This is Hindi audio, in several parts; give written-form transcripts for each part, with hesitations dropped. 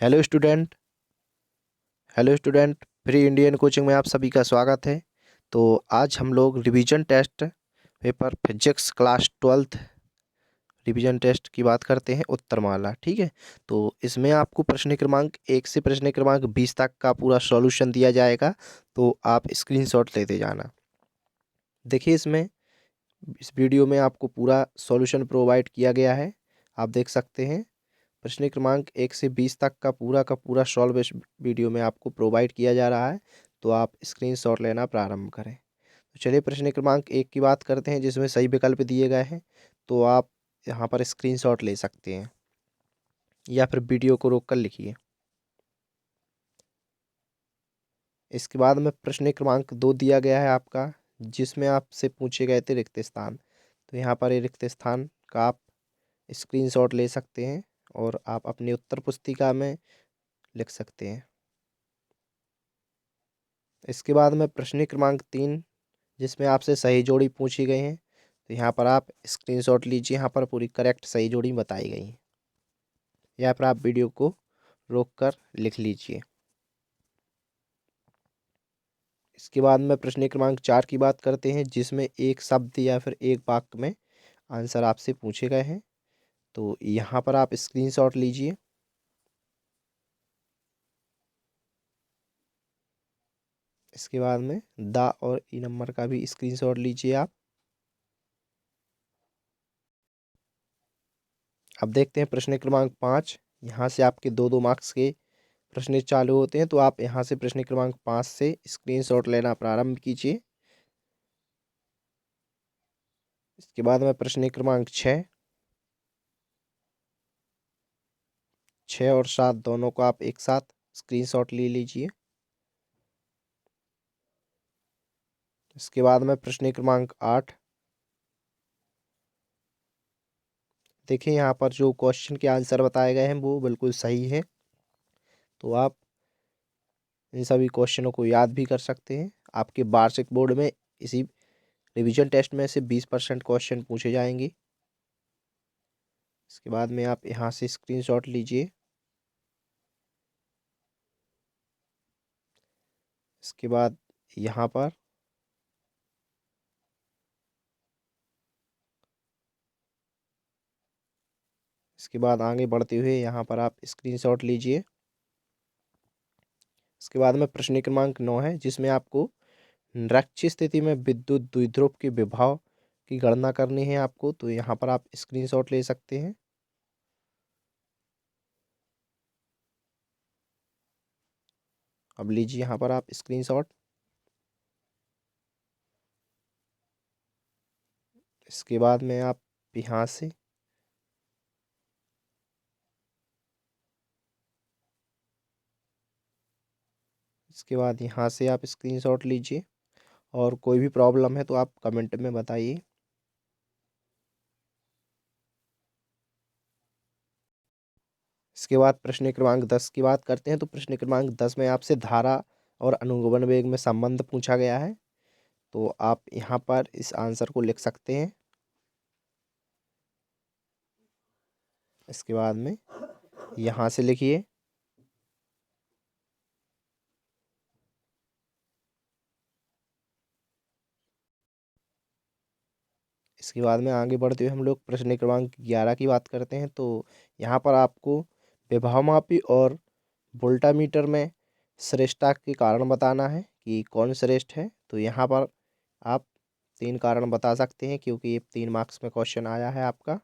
Hello student. Free Indian coaching में आप सभी का स्वागत है। तो आज हम लोग revision test paper physics class 12th revision test की बात करते हैं, उत्तरमाला। ठीक है। तो इसमें आपको प्रश्न क्रमांक 1 से प्रश्न क्रमांक 20 तक का पूरा सॉल्यूशन दिया जाएगा। तो आप स्क्रीनशॉट लेते जाना। देखिए, इस वीडियो में आपको पूरा सॉल्यूशन प्रोवाइड किया गया है। आप देख सकते हैं, प्रश्न क्रमांक 1 से 20 तक का पूरा सॉल्व इस वीडियो में आपको प्रोवाइड किया जा रहा है। तो आप स्क्रीनशॉट लेना प्रारंभ करें। तो चलिए प्रश्न क्रमांक 1 की बात करते हैं, जिसमें सही विकल्प दिए गए हैं। तो आप यहाँ पर स्क्रीनशॉट ले सकते हैं या फिर वीडियो को रोक कर लिखिए। इसके बाद में प्रश्न क्रमांक 2 दिया गया है आपका, जिसमें आपसे पूछे गए थे रिक्त स्थान। तो यहाँ पर ये रिक्त स्थान का आप स्क्रीनशॉट ले सकते हैं और आप अपनी उत्तर पुस्तिका में लिख सकते हैं। इसके बाद में प्रश्न क्रमांक 3, जिसमें आपसे सही जोड़ी पूछी गई हैं। तो यहाँ पर आप स्क्रीनशॉट लीजिए, यहाँ पर पूरी करेक्ट सही जोड़ी बताई गई है। यहाँ पर आप वीडियो को रोक कर लिख लीजिए। इसके बाद में प्रश्न क्रमांक 4 की बात करते हैं, जिसमें एक शब्द या फिर एक वाक्य में आंसर आपसे पूछे गए हैं। तो यहाँ पर आप स्क्रीनशॉट लीजिए। इसके बाद में द और ई नंबर का भी स्क्रीनशॉट लीजिए आप। अब देखते हैं प्रश्न क्रमांक 5। यहाँ से आपके 2-2 मार्क्स के प्रश्न चालू होते हैं। तो आप यहाँ से प्रश्न क्रमांक 5 से स्क्रीनशॉट लेना प्रारंभ कीजिए। इसके बाद में प्रश्न क्रमांक 6 और 7 दोनों को आप एक साथ स्क्रीनशॉट ले लीजिए। इसके बाद में प्रश्न क्रमांक 8। देखिए, यहाँ पर जो क्वेश्चन के आंसर बताए गए हैं वो बिल्कुल सही है। तो आप इन सभी क्वेश्चनों को याद भी कर सकते हैं। आपके वार्षिक बोर्ड में इसी रिवीजन टेस्ट में से 20% क्वेश्चन पूछे जाएंगे। इसके बाद में आप यहाँ से स्क्रीनशॉट लीजिए। इसके बाद यहाँ पर इसके बाद आगे बढ़ते हुए यहाँ पर आप स्क्रीनशॉट लीजिए। इसके बाद में प्रश्न क्रमांक 9 है, जिसमें आपको निरक्षीय स्थिति में विद्युत द्विध्रुव के विभव की गणना करनी है आपको। तो यहाँ पर आप स्क्रीनशॉट ले सकते हैं। अब लीजिए यहाँ पर आप स्क्रीनशॉट। इसके बाद में आप यहाँ से आप स्क्रीनशॉट लीजिए और कोई भी प्रॉब्लम है तो आप कमेंट में बताइए। इसके बाद प्रश्न क्रमांक 10 की बात करते हैं। तो प्रश्न क्रमांक 10 में आपसे धारा और अनुगमन वेग में संबंध पूछा गया है। तो आप यहाँ पर इस आंसर को लिख सकते हैं। इसके बाद में यहाँ से लिखिए। इसके बाद में आगे बढ़ते हुए हम लोग प्रश्न क्रमांक 11 की बात करते हैं। तो यहाँ पर आपको विभवमापी और वोल्टामीटर में श्रेष्ठता के कारण बताना है कि कौन श्रेष्ठ है। तो यहाँ पर आप 3 कारण बता सकते हैं, क्योंकि ये 3 मार्क्स में क्वेश्चन आया है आपका।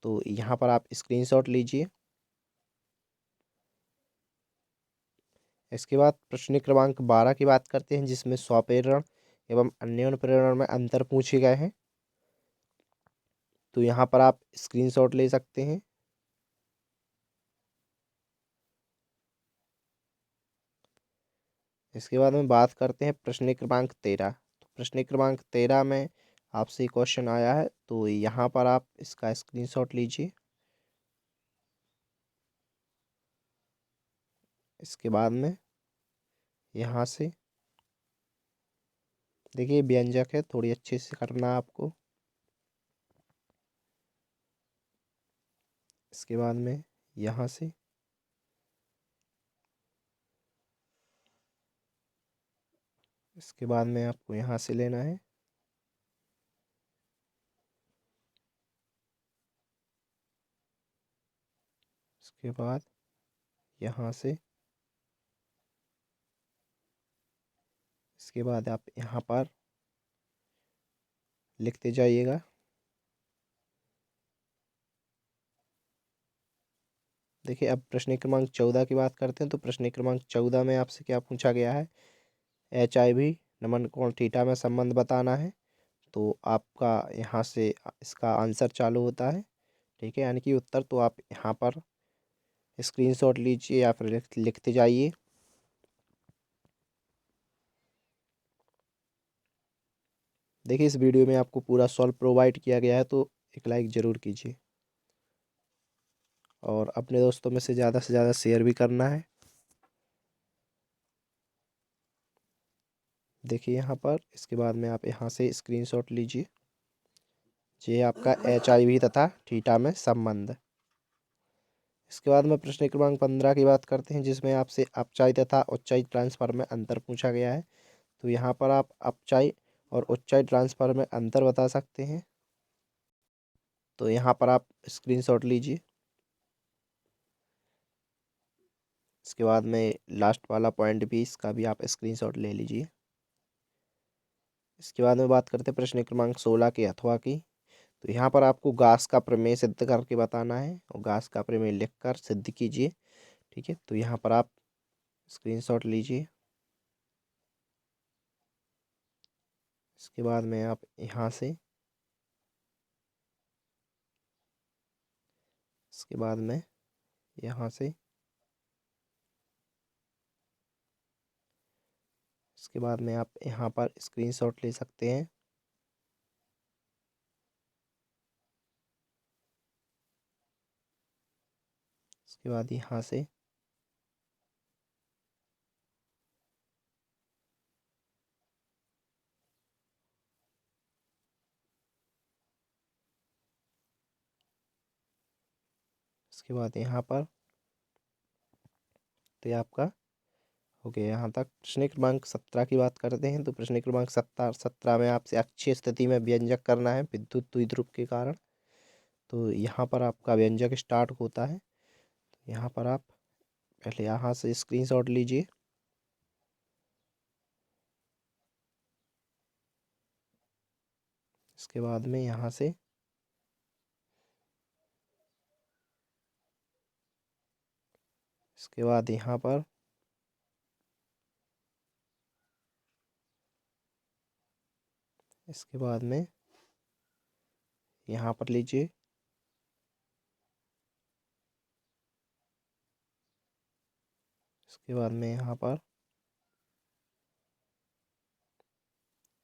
तो यहाँ पर आप स्क्रीनशॉट लीजिए। इसके बाद प्रश्न क्रमांक 12 की बात करते हैं, जिसमें स्वप्रेरण एवं अन्योन्य प्रेरण में अंतर पूछे गए हैं। तो यहाँ पर आप स्क्रीनशॉट ले सकते हैं। इसके बाद में बात करते हैं प्रश्न क्रमांक 13। तो प्रश्न क्रमांक 13 में आपसे क्वेश्चन आया है। तो यहाँ पर आप इसका स्क्रीनशॉट लीजिए। इसके बाद में यहाँ से देखिए, व्यंजक है, थोड़ी अच्छे से करना है आपको। इसके बाद में यहाँ से इसके बाद में आपको यहाँ से लेना है, इसके बाद यहाँ से, इसके बाद आप यहाँ पर लिखते जाइएगा। देखिए अब प्रश्न क्रमांक 14 की बात करते हैं। तो प्रश्न क्रमांक 14 में आपसे क्या पूछा गया है, HIV नमन कोण थीटा में संबंध बताना है। तो आपका यहाँ से इसका आंसर चालू होता है, ठीक है, यानी कि उत्तर। तो आप यहाँ पर स्क्रीनशॉट लीजिए या फिर लिखते जाइए। देखिए इस वीडियो में आपको पूरा सॉल्व प्रोवाइड किया गया है, तो एक लाइक ज़रूर कीजिए और अपने दोस्तों में से ज़्यादा शेयर भी करना है। देखिए यहाँ पर, इसके बाद में आप यहाँ से स्क्रीनशॉट लीजिए। ये आपका HIV तथा थीटा में संबंध। इसके बाद में प्रश्न क्रमांक 15 की बात करते हैं, जिसमें आपसे अपचाई तथा उच्चाई ट्रांसफर में अंतर पूछा गया है। तो यहाँ पर आप अपचाई और उच्चाई ट्रांसफर में अंतर बता सकते हैं। तो यहाँ पर आप स्क्रीनशॉट लीजिए। इसके बाद में लास्ट वाला पॉइंट भी, इसका भी आप स्क्रीनशॉट ले लीजिए। इसके बाद में बात करते हैं प्रश्न क्रमांक 16 की अथवा की। तो यहाँ पर आपको गास का प्रमेय सिद्ध करके बताना है और गास का प्रमेय लिखकर सिद्ध कीजिए, ठीक है। तो यहाँ पर आप स्क्रीनशॉट लीजिए। इसके बाद में आप यहाँ से, इसके बाद में यहाँ से, इसके बाद में आप यहाँ पर स्क्रीनशॉट ले सकते हैं। इसके बाद यहाँ से, इसके बाद यहाँ पर, तो ये आपका हो गया यहाँ तक। प्रश्न क्रमांक 17 की बात करते हैं। तो प्रश्न क्रमांक 17 में आपसे अक्षीय स्थिति में व्यंजक करना है विद्युत द्विध्रुव के कारण। तो यहाँ पर आपका व्यंजक स्टार्ट होता है। यहाँ पर आप पहले यहाँ से स्क्रीनशॉट लीजिए। इसके बाद में यहाँ से, इसके बाद यहाँ पर, इसके बाद में यहाँ पर लीजिए। इसके बाद में यहाँ पर,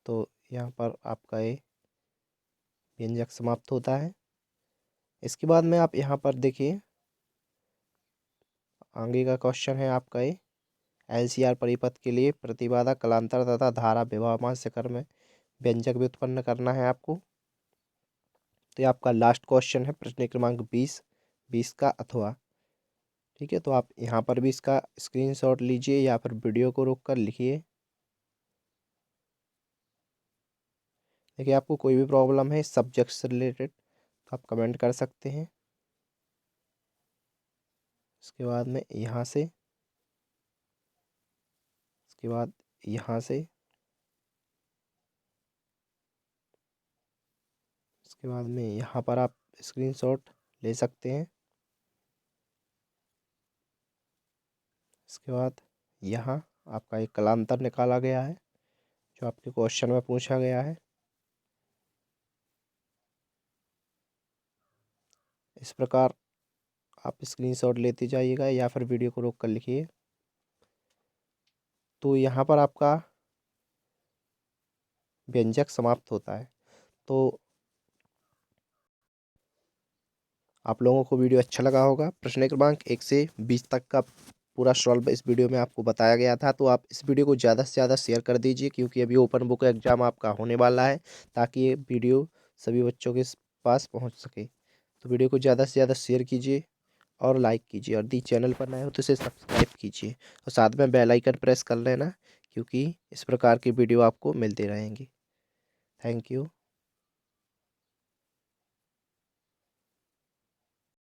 तो यहाँ पर आपका ये व्यंजक समाप्त होता है। इसके बाद में आप यहाँ पर देखिए, आगे का क्वेश्चन है आपका ये, LCR परिपथ के लिए प्रतिबाधा कलांतर तथा धारा विभवान शिखर में व्यंजक व्युत्पन्न करना है आपको। तो ये आपका लास्ट क्वेश्चन है प्रश्न क्रमांक 20 का अथवा, ठीक है। तो आप यहाँ पर भी इसका स्क्रीनशॉट लीजिए या फिर वीडियो को रोक कर लिखिए। देखिए आपको कोई भी प्रॉब्लम है इस सब्जेक्ट से रिलेटेड तो आप कमेंट कर सकते हैं। इसके बाद में यहाँ से, इसके बाद यहाँ से, इसके बाद में यहाँ पर आप स्क्रीनशॉट ले सकते हैं। इसके बाद यहाँ आपका एक कलांतर निकाला गया है जो आपके क्वेश्चन में पूछा गया है। इस प्रकार आप स्क्रीनशॉट लेते जाइएगा या फिर वीडियो को रोक कर लिखिए। तो यहाँ पर आपका व्यंजक समाप्त होता है। तो आप लोगों को वीडियो अच्छा लगा होगा। प्रश्न क्रमांक 1 से 20 तक का पूरा सॉल्व इस वीडियो में आपको बताया गया था। तो आप इस वीडियो को ज़्यादा से ज़्यादा शेयर कर दीजिए, क्योंकि अभी ओपन बुक एग्ज़ाम आपका होने वाला है, ताकि ये वीडियो सभी बच्चों के पास पहुंच सके। तो वीडियो को ज़्यादा से ज़्यादा शेयर कीजिए और लाइक कीजिए, और दी चैनल पर नए हो तो इसे सब्सक्राइब कीजिए और साथ में बेल आइकन प्रेस कर लेना, क्योंकि इस प्रकार की वीडियो आपको मिलती रहेंगी। Thank you.